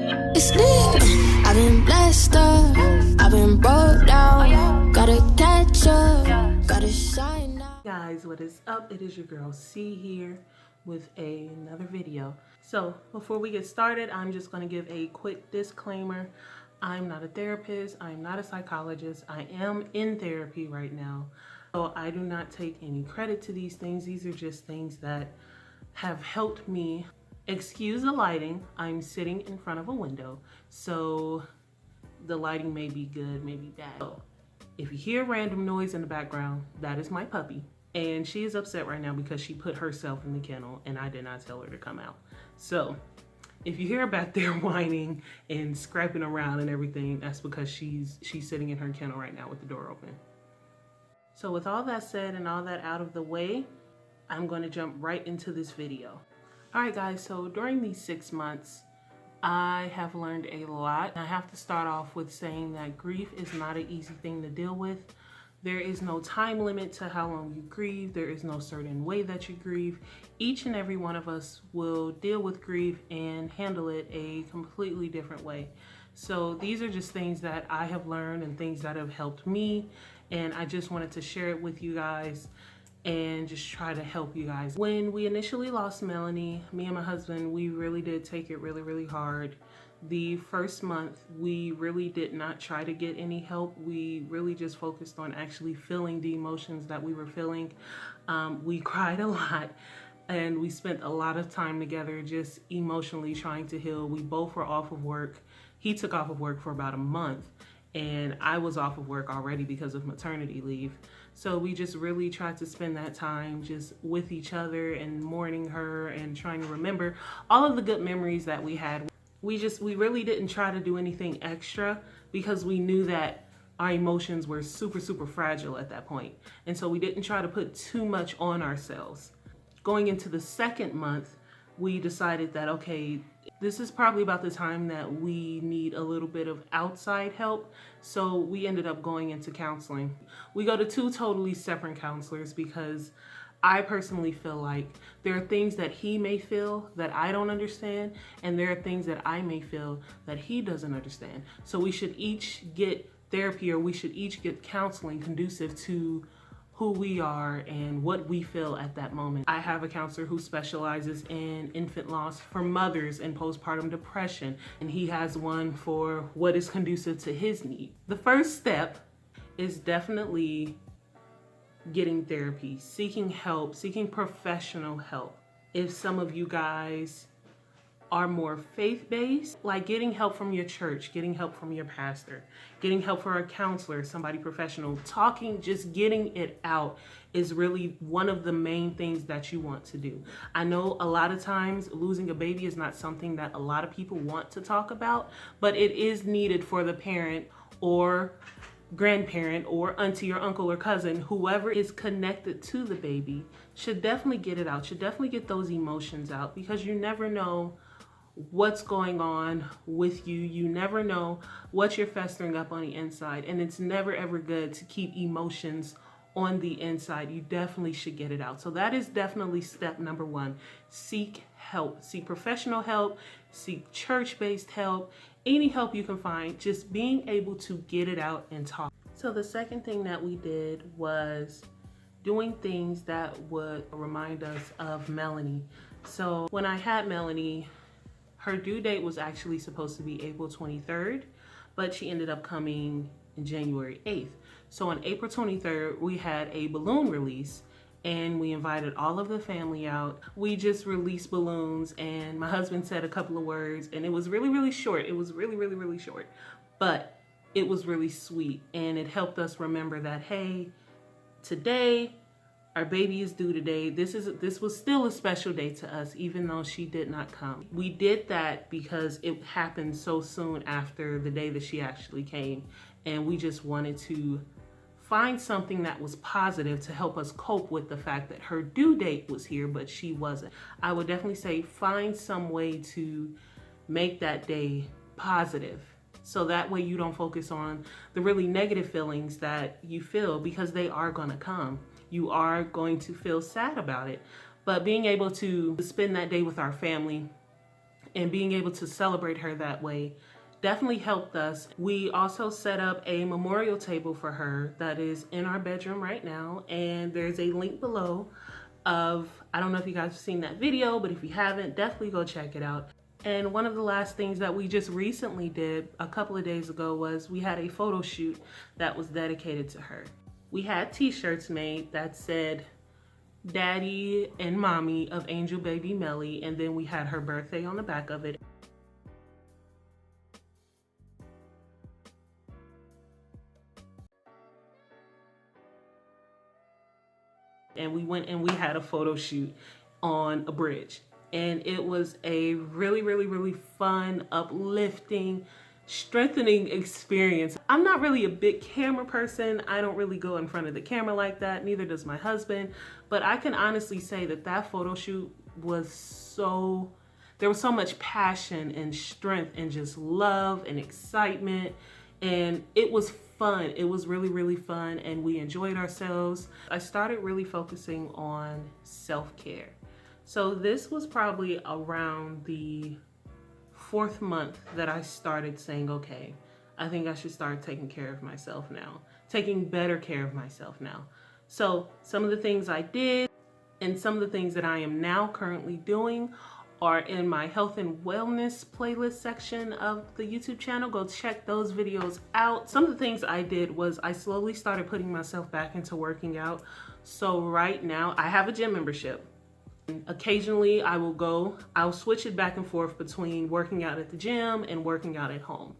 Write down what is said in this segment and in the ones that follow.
It's lit. I've been blessed up. I've been broke down. Gotta catch up. Gotta shine now. Guys, what is up? It is your girl C here with another video. So before we get started, I'm just going to give a quick disclaimer. I'm not a therapist. I'm not a psychologist. I am in therapy right now. So I do not take any credit to these things. These are just things that have helped me. Excuse the lighting. I'm sitting in front of a window, so the lighting may be good, may be bad. So if you hear random noise in the background, that is my puppy. And she is upset right now because she put herself in the kennel and I did not tell her to come out. So if you hear her back there whining and scraping around and everything, that's because she's sitting in her kennel right now with the door open. So with all that said and all that out of the way, I'm going to jump right into this video. Alright guys, so during these 6 months, I have learned a lot. I have to start off with saying that grief is not an easy thing to deal with. There is no time limit to how long you grieve. There is no certain way that you grieve. Each and every one of us will deal with grief and handle it a completely different way. So these are just things that I have learned and things that have helped me, and I just wanted to share it with you guys and just try to help you guys. When we initially lost Melanie, me and my husband, we really did take it really hard. The first month, we really did not try to get any help. We really just focused on actually feeling the emotions that we were feeling. We cried a lot and we spent a lot of time together just emotionally trying to heal. We both were off of work. He took off of work for about a month and I was off of work already because of maternity leave. So we just really tried to spend that time just with each other and mourning her and trying to remember all of the good memories that we had. We really didn't try to do anything extra because we knew that our emotions were super fragile at that point. And so we didn't try to put too much on ourselves. Going into the second month, we decided that, okay, this is probably about the time that we need a little bit of outside help. So we ended up going into counseling. We go to 2 totally separate counselors because I personally feel like there are things that he may feel that I don't understand, and there are things that I may feel that he doesn't understand. So we should each get therapy, or we should each get counseling conducive to who we are and what we feel at that moment. I have a counselor who specializes in infant loss for mothers and postpartum depression, and he has one for what is conducive to his need. The first step is definitely getting therapy, seeking help, seeking professional help. If some of you guys are more faith-based, like getting help from your church, getting help from your pastor, getting help from a counselor, somebody professional, talking, just getting it out is really one of the main things that you want to do. I know a lot of times losing a baby is not something that a lot of people want to talk about, but it is needed for the parent or grandparent or auntie or uncle or cousin, whoever is connected to the baby should definitely get it out, should definitely get those emotions out, because you never know what's going on with you. You never know what you're festering up on the inside, and it's never ever good to keep emotions on the inside. You definitely should get it out. So that is definitely step number 1. Seek help, seek professional help, seek church-based help, any help you can find, just being able to get it out and talk. So the second thing that we did was doing things that would remind us of Melanie. So when I had Melanie, her due date was actually supposed to be April 23rd, but she ended up coming in January 8th. So on April 23rd, we had a balloon release and we invited all of the family out. We just released balloons and my husband said a couple of words, and it was really short. It was really short, but it was really sweet, and it helped us remember that, hey, today, our baby is due today. This was still a special day to us, even though she did not come. We did that because it happened so soon after the day that she actually came, and we just wanted to find something that was positive to help us cope with the fact that her due date was here, but she wasn't. I would definitely say find some way to make that day positive, so that way you don't focus on the really negative feelings that you feel, because they are gonna come. You are going to feel sad about it, but being able to spend that day with our family and being able to celebrate her that way definitely helped us. We also set up a memorial table for her that is in our bedroom right now, and there's a link below of, I don't know if you guys have seen that video, but if you haven't, definitely go check it out. And one of the last things that we just recently did a couple of days ago was we had a photo shoot that was dedicated to her. We had t-shirts made that said Daddy and Mommy of Angel Baby Melly, and then we had her birthday on the back of it. And we went and we had a photo shoot on a bridge. And it was a really, really, really fun, uplifting, strengthening experience. I'm not really a big camera person. I don't really go in front of the camera like that. Neither does my husband. But I can honestly say that that photo shoot was there was so much passion and strength and just love and excitement. And it was fun. It was really, really fun, and we enjoyed ourselves. I started really focusing on self-care. So this was probably around the 4th month that I started saying, okay, I think I should start taking care of myself now, taking better care of myself now. So some of the things I did and some of the things that I am now currently doing are in my health and wellness playlist section of the YouTube channel. Go check those videos out. Some of the things I did was I slowly started putting myself back into working out. So right now I have a gym membership. Occasionally I'll switch it back and forth between working out at the gym and working out at home.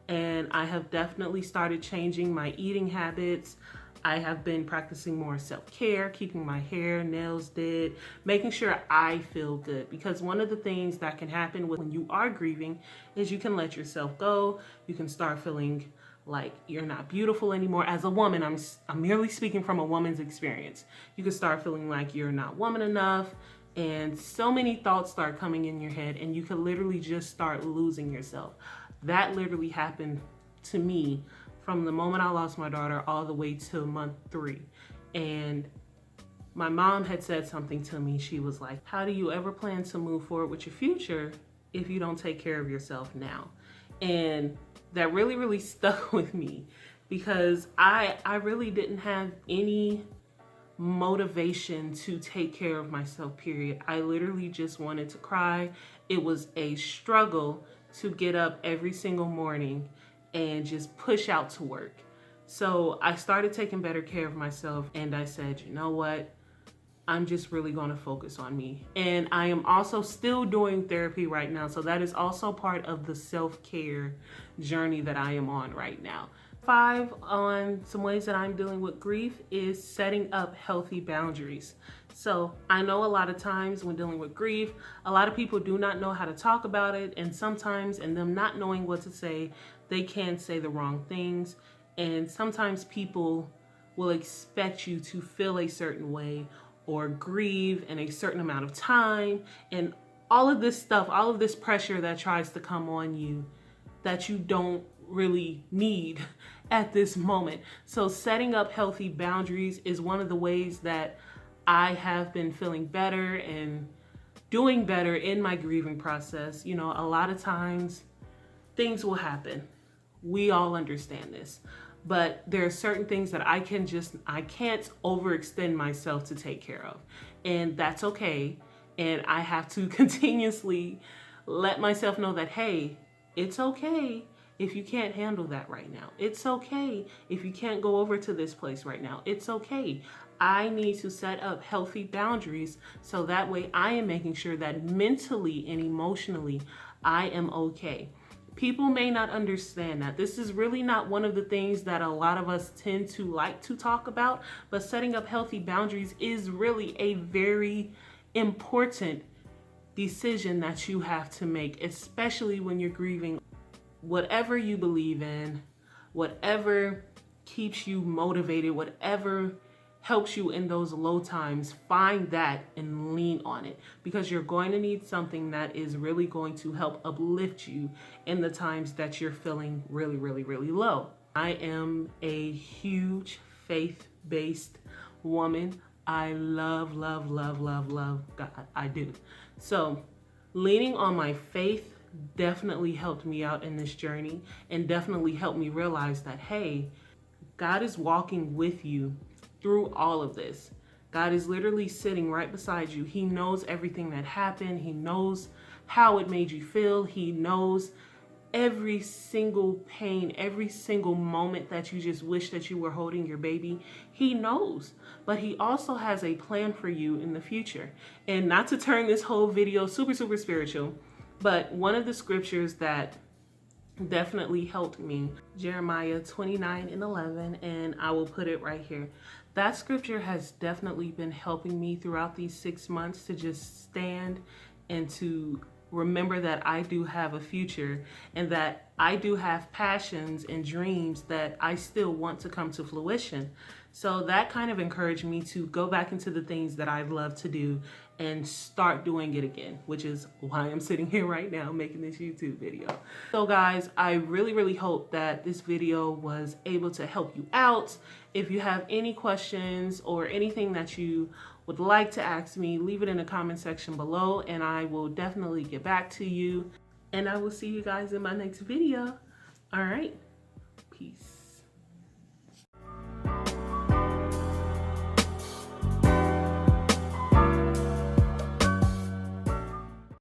And I have definitely started changing my eating habits. I have been practicing more self-care, keeping my hair, nails did, making sure I feel good. Because one of the things that can happen when you are grieving is you can let yourself go. You can start feeling like you're not beautiful anymore. As a woman, I'm merely speaking from a woman's experience. You can start feeling like you're not woman enough, and so many thoughts start coming in your head, and you can literally just start losing yourself. That literally happened to me from the moment I lost my daughter all the way to month 3. And my mom had said something to me. She was like, how do you ever plan to move forward with your future if you don't take care of yourself now? And that really, really stuck with me, because I really didn't have any motivation to take care of myself, period. I literally just wanted to cry. It was a struggle to get up every single morning and just push out to work. So I started taking better care of myself, and I said, you know what? I'm just really going to focus on me. And I am also still doing therapy right now. So that is also part of the self-care journey that I am on right now. 5 on some ways that I'm dealing with grief is setting up healthy boundaries. So I know a lot of times when dealing with grief, a lot of people do not know how to talk about it. And sometimes in them not knowing what to say, they can say the wrong things. And sometimes people will expect you to feel a certain way or grieve in a certain amount of time. And all of this stuff, all of this pressure that tries to come on you that you don't really need at this moment. So setting up healthy boundaries is one of the ways that I have been feeling better and doing better in my grieving process. You know, a lot of times things will happen. We all understand this. But there are certain things that I can't overextend myself to take care of. And that's okay. And I have to continuously let myself know that, hey, it's okay if you can't handle that right now. It's okay if you can't go over to this place right now. It's okay. I need to set up healthy boundaries so that way I am making sure that mentally and emotionally I am okay. People may not understand that. This is really not one of the things that a lot of us tend to like to talk about, but setting up healthy boundaries is really a very important decision that you have to make, especially when you're grieving. Whatever you believe in, whatever keeps you motivated, whatever helps you in those low times, find that and lean on it, because you're going to need something that is really going to help uplift you in the times that you're feeling really, really, really low. I am a huge faith-based woman. I love, love, love, love, love God. I do. So Leaning on my faith definitely helped me out in this journey and definitely helped me realize that, hey, God is walking with you through all of this. God is literally sitting right beside you. He knows everything that happened. He knows how it made you feel. He knows every single pain, every single moment that you just wish that you were holding your baby. He knows, but he also has a plan for you in the future. And not to turn this whole video super spiritual, but one of the scriptures that definitely helped me, Jeremiah 29:11, and I will put it right here. That scripture has definitely been helping me throughout these 6 months to just stand and to remember that I do have a future and that I do have passions and dreams that I still want to come to fruition. So that kind of encouraged me to go back into the things that I love to do and start doing it again, which is why I'm sitting here right now making this YouTube video. So guys, I really hope that this video was able to help you out. If you have any questions or anything that you would like to ask me, leave it in the comment section below and I will definitely get back to you. And I will see you guys in my next video. All right, peace.